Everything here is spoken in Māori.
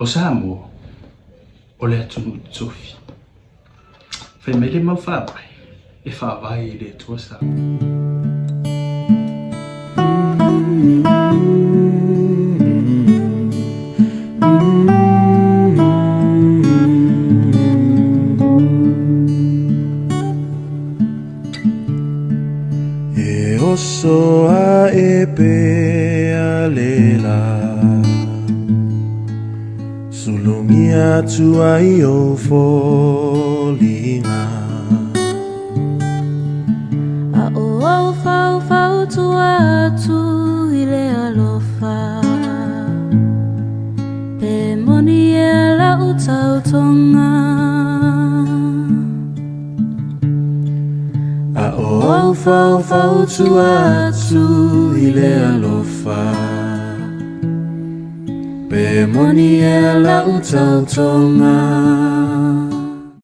o Samoa o le atunu tofi. Fai mai le mau whapai e whawai le tua sa. E oso a e pe a lela sulungi atu ai o folinga a o fau fau tua tu ile alofa pe moni e la utau tonga a o fau fau tua tu ile alofa pe moni e la utau tonga